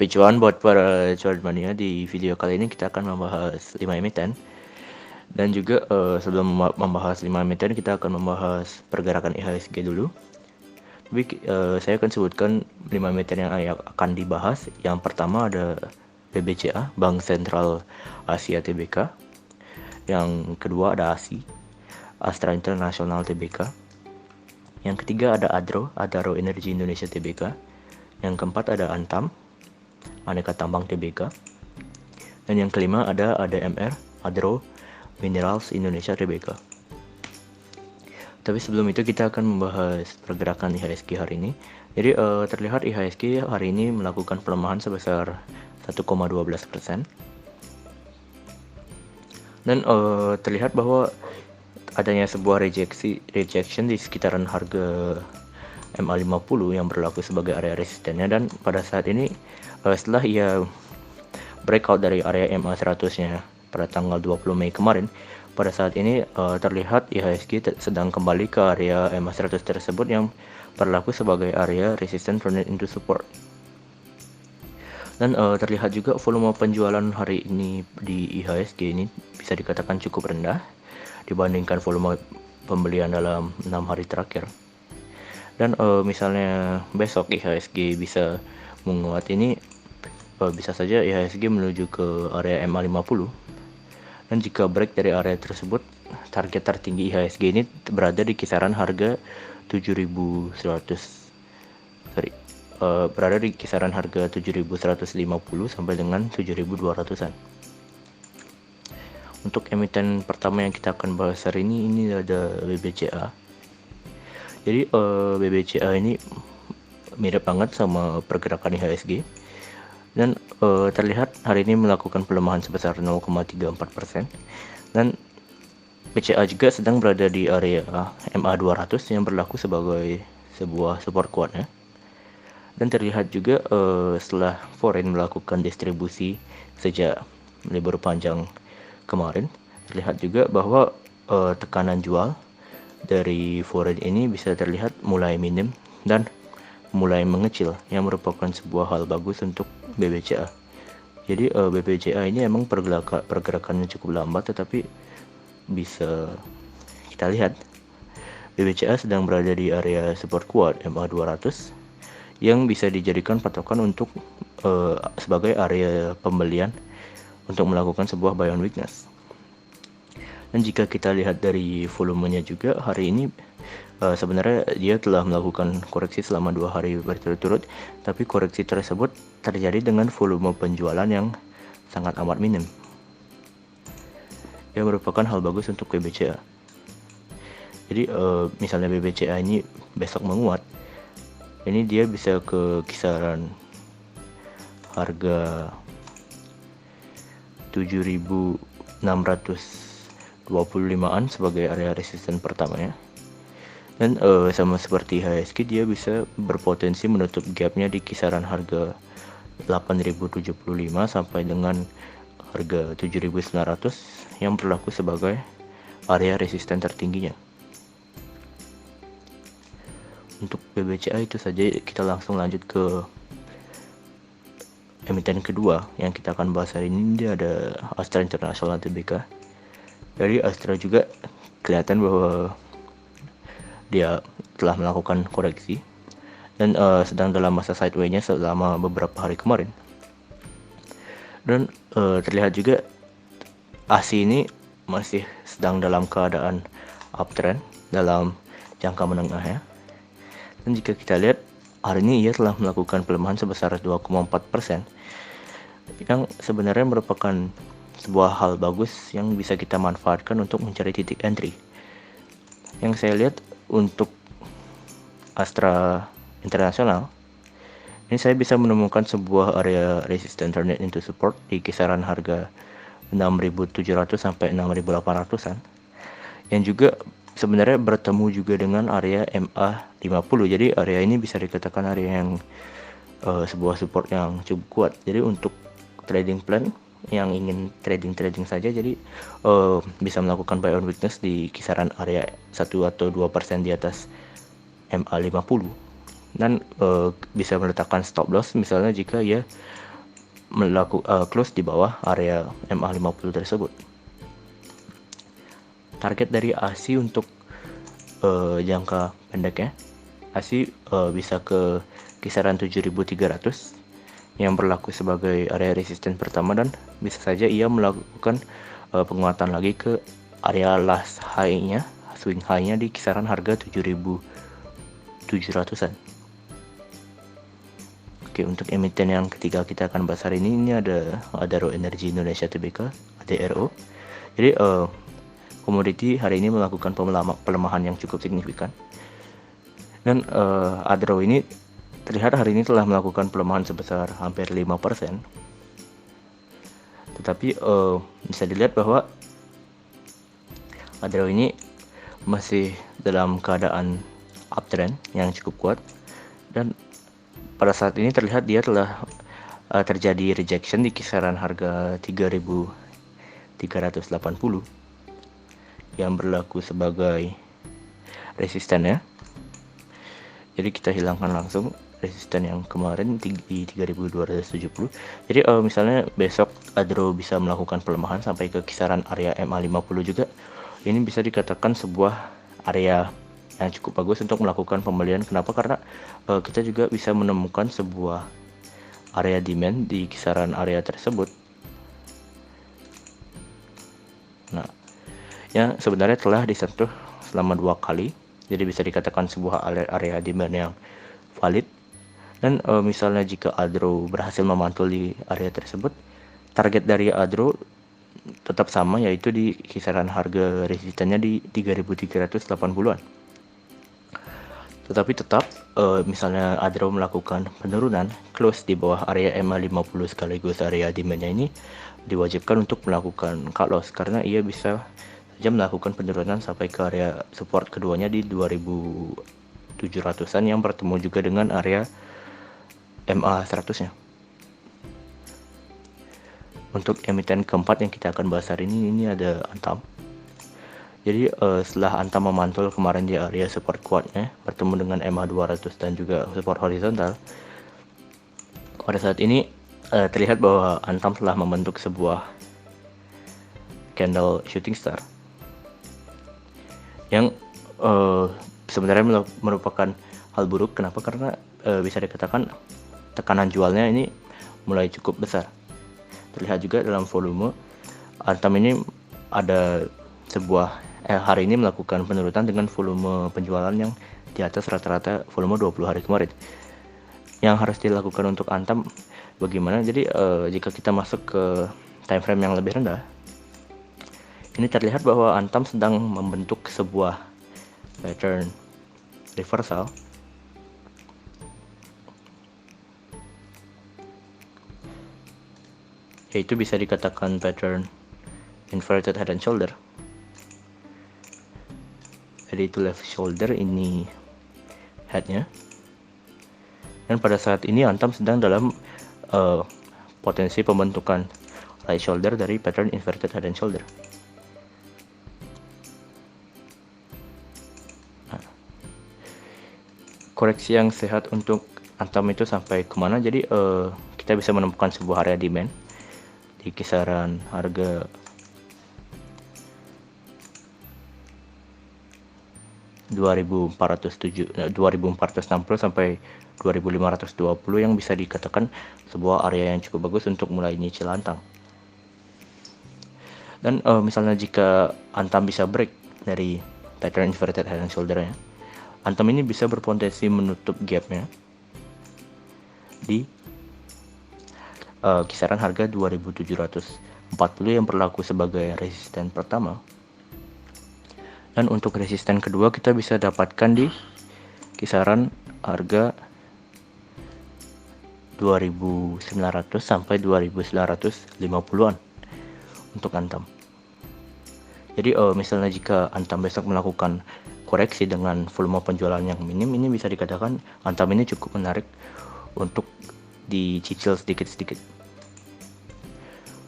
Sapi cuan buat para cuan mania. Di video kali ini kita akan membahas 5 emiten. Dan juga sebelum membahas 5 emiten, kita akan membahas pergerakan IHSG dulu. Tapi saya akan sebutkan 5 emiten yang akan dibahas. Yang pertama ada BBCA, Bank Sentral Asia Tbk. Yang kedua ada ASI, Astra International Tbk. Yang ketiga ada Adaro Energi Indonesia Tbk. Yang keempat ada Antam, Aneka Tambang Tbk. Dan yang kelima ada ADMR, Adro Minerals Indonesia Tbk. Tapi sebelum itu kita akan membahas pergerakan IHSG hari ini. Jadi terlihat IHSG hari ini melakukan pelemahan sebesar 1,12%. Dan terlihat bahwa adanya sebuah rejection di sekitaran harga MA50 yang berlaku sebagai area resistennya, dan pada saat ini setelah ia breakout dari area MA100-nya pada tanggal 20 Mei kemarin, pada saat ini terlihat IHSG sedang kembali ke area MA100 tersebut yang berlaku sebagai area resistance turning into support. Dan terlihat juga volume penjualan hari ini di IHSG ini bisa dikatakan cukup rendah dibandingkan volume pembelian dalam 6 hari terakhir. Dan misalnya besok IHSG bisa menguat, ini bisa saja IHSG menuju ke area MA50. Dan jika break dari area tersebut, target tertinggi IHSG ini berada di kisaran harga 7.150 sampai dengan 7.200-an. Untuk emiten pertama yang kita akan bahas hari ini ada BBCA. Jadi BBCA ini mirip banget sama pergerakan IHSG, dan terlihat hari ini melakukan pelemahan sebesar 0,34%. Dan BCA juga sedang berada di area MA200 yang berlaku sebagai sebuah support kuat ya. Dan terlihat juga setelah foreign melakukan distribusi sejak libur panjang kemarin, terlihat juga bahwa tekanan jual dari foreign ini bisa terlihat mulai minim dan mulai mengecil, yang merupakan sebuah hal bagus untuk BBCA. Jadi BBCA ini emang pergerakannya cukup lambat, tetapi bisa kita lihat BBCA sedang berada di area support kuat MA200 yang bisa dijadikan patokan untuk sebagai area pembelian untuk melakukan sebuah buy on weakness. Dan jika kita lihat dari volumenya juga, hari ini sebenarnya dia telah melakukan koreksi selama 2 hari berturut-turut, tapi koreksi tersebut terjadi dengan volume penjualan yang sangat amat minim, yang merupakan hal bagus untuk BBCA. Jadi misalnya BBCA ini besok menguat, ini dia bisa ke kisaran harga 7.625-an sebagai area resisten pertamanya. Dan sama seperti IHSG, dia bisa berpotensi menutup gapnya di kisaran harga 8.075 sampai dengan harga 7.900 yang berlaku sebagai area resisten tertingginya. Untuk BBCA itu saja. Kita langsung lanjut ke emiten kedua yang kita akan bahas hari ini. Dia ada Astra International Tbk. Dari Astra juga kelihatan bahwa dia telah melakukan koreksi dan sedang dalam masa sideway-nya selama beberapa hari kemarin. Dan terlihat juga ASI ini masih sedang dalam keadaan uptrend dalam jangka menengah ya. Dan jika kita lihat hari ini ia telah melakukan pelemahan sebesar 2,4%, yang sebenarnya merupakan sebuah hal bagus yang bisa kita manfaatkan untuk mencari titik entry. Yang saya lihat untuk Astra International, ini saya bisa menemukan sebuah area resistance turning into support di kisaran harga 6.700 sampai 6.800-an, yang juga sebenarnya bertemu juga dengan area MA50. Jadi area ini bisa dikatakan area yang sebuah support yang cukup kuat. Jadi untuk trading plan yang ingin trading saja, jadi bisa melakukan buy on weakness di kisaran area 1 atau 2% di atas MA50, dan bisa meletakkan stop loss misalnya jika ya close di bawah area MA50 tersebut. Target dari ASI untuk jangka pendeknya, ASI bisa ke kisaran 7.300 yang berlaku sebagai area resisten pertama, dan bisa saja ia melakukan penguatan lagi ke area last high-nya, swing high-nya di kisaran harga 7.700-an. Oke, untuk emiten yang ketiga kita akan bahas hari ini ada Adaro Energi Indonesia Tbk, ADRO. Jadi komoditi hari ini melakukan pelemahan yang cukup signifikan, dan Adaro ini terlihat hari ini telah melakukan pelemahan sebesar hampir 5%. Tetapi bisa dilihat bahwa Adaro ini masih dalam keadaan uptrend yang cukup kuat, dan pada saat ini terlihat dia telah terjadi rejection di kisaran harga 3.380 yang berlaku sebagai resistennya. Jadi kita hilangkan langsung resisten yang kemarin di 3.270. Jadi misalnya besok Adaro bisa melakukan pelemahan sampai ke kisaran area MA50 juga, ini bisa dikatakan sebuah area yang cukup bagus untuk melakukan pembelian. Kenapa? Karena kita juga bisa menemukan sebuah area demand di kisaran area tersebut. Nah, yang sebenarnya telah disentuh selama 2 kali, jadi bisa dikatakan sebuah area demand yang valid. Dan misalnya jika Adaro berhasil memantul di area tersebut, target dari Adaro tetap sama, yaitu di kisaran harga resistennya di 3.380-an. Tetapi tetap misalnya Adaro melakukan penurunan close di bawah area MA50 sekaligus area demandnya, ini diwajibkan untuk melakukan cut loss, karena ia bisa saja melakukan penurunan sampai ke area support keduanya di 2.700-an yang bertemu juga dengan area MA100-nya. Untuk emiten keempat yang kita akan bahas hari ini ada Antam. Jadi setelah Antam memantul kemarin di area support kuatnya bertemu dengan MA200 dan juga support horizontal, pada saat ini terlihat bahwa Antam telah membentuk sebuah candle shooting star yang sebenarnya merupakan hal buruk. Kenapa? Karena bisa dikatakan tekanan jualnya ini mulai cukup besar. Terlihat juga dalam volume, Antam ini ada sebuah hari ini melakukan penurunan dengan volume penjualan yang di atas rata-rata volume 20 hari kemarin. Yang harus dilakukan untuk Antam bagaimana? Jadi jika kita masuk ke time frame yang lebih rendah, ini terlihat bahwa Antam sedang membentuk sebuah pattern reversal yaitu bisa dikatakan pattern inverted head and shoulder. Jadi itu left shoulder, ini headnya, dan pada saat ini Antam sedang dalam potensi pembentukan right shoulder dari pattern inverted head and shoulder. Nah, koreksi yang sehat untuk Antam itu sampai kemana? Jadi kita bisa menemukan sebuah area demand di kisaran harga 2.460 sampai 2.520 yang bisa dikatakan sebuah area yang cukup bagus untuk mulai nyicil Antam. Dan misalnya jika Antam bisa break dari pattern inverted head and shoulder-nya, Antam ini bisa berpotensi menutup gapnya di kisaran harga 2.740 yang berlaku sebagai resisten pertama. Dan untuk resisten kedua kita bisa dapatkan di kisaran harga 2.900 sampai 2.950-an untuk Antam. Jadi misalnya jika Antam besok melakukan koreksi dengan volume penjualan yang minim, ini bisa dikatakan Antam ini cukup menarik untuk dicicil sedikit-sedikit.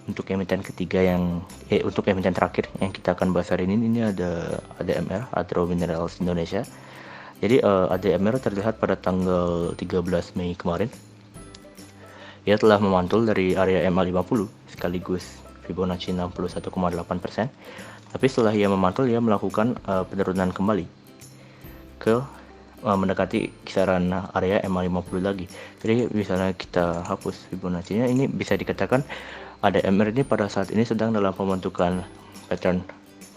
Untuk emiten ketiga untuk emiten terakhir yang kita akan bahas hari ini ada ADMR, Adaro Minerals Indonesia. Jadi ADMR terlihat pada tanggal 13 Mei kemarin Ia telah memantul dari area MA50 sekaligus Fibonacci 61,8%. Tapi setelah ia memantul, ia melakukan penurunan kembali ke mendekati kisaran area MA50 lagi. Jadi misalnya kita hapus Fibonacci-nya, ini bisa dikatakan ADMR ini pada saat ini sedang dalam pembentukan pattern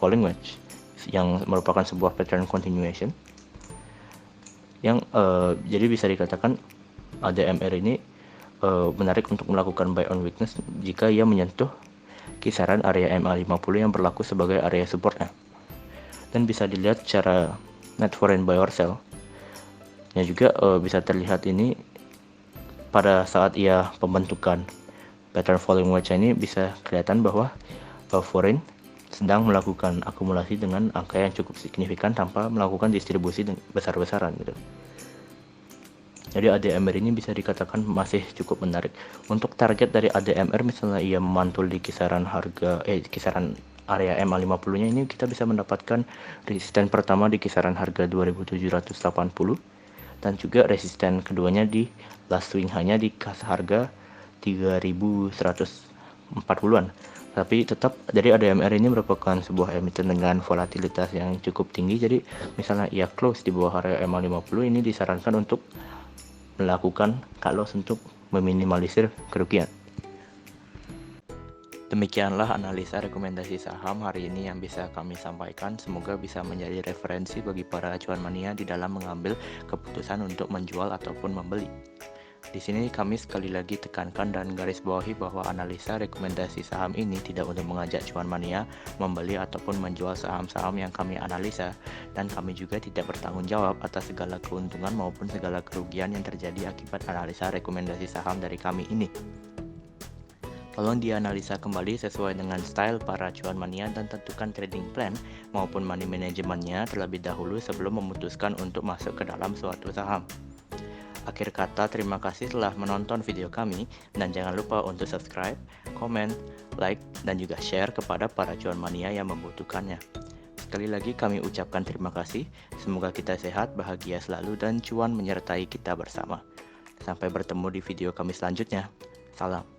falling wedge yang merupakan sebuah pattern continuation yang jadi bisa dikatakan ADMR ini menarik untuk melakukan buy on weakness jika ia menyentuh kisaran area MA50 yang berlaku sebagai area supportnya. Dan bisa dilihat secara net foreign buy or sell nya juga bisa terlihat ini pada saat ia pembentukan pattern falling wedge ini bisa kelihatan bahwa foreign sedang melakukan akumulasi dengan angka yang cukup signifikan tanpa melakukan distribusi besar-besaran gitu. Jadi ADMR ini bisa dikatakan masih cukup menarik. Untuk target dari ADMR misalnya ia memantul di kisaran kisaran area MA50-nya ini, kita bisa mendapatkan resisten pertama di kisaran harga 2780 dan juga resisten keduanya di last swing hanya di harga 3140-an. Tapi tetap jadi ADMR ini merupakan sebuah emiten dengan volatilitas yang cukup tinggi. Jadi misalnya ia close di bawah area MA50, ini disarankan untuk melakukan cut loss untuk meminimalisir kerugian. Demikianlah analisa rekomendasi saham hari ini yang bisa kami sampaikan. Semoga bisa menjadi referensi bagi para acuan mania di dalam mengambil keputusan untuk menjual ataupun membeli. Di sini kami sekali lagi tekankan dan garis bawahi bahwa analisa rekomendasi saham ini tidak untuk mengajak cuan mania membeli ataupun menjual saham-saham yang kami analisa, dan kami juga tidak bertanggung jawab atas segala keuntungan maupun segala kerugian yang terjadi akibat analisa rekomendasi saham dari kami ini. Tolong dianalisa kembali sesuai dengan style para cuan mania dan tentukan trading plan maupun money manajemennya terlebih dahulu sebelum memutuskan untuk masuk ke dalam suatu saham. Akhir kata, terima kasih telah menonton video kami dan jangan lupa untuk subscribe, komen, like, dan juga share kepada para cuan mania yang membutuhkannya. Sekali lagi kami ucapkan terima kasih, semoga kita sehat, bahagia selalu, dan cuan menyertai kita bersama. Sampai bertemu di video kami selanjutnya. Salam.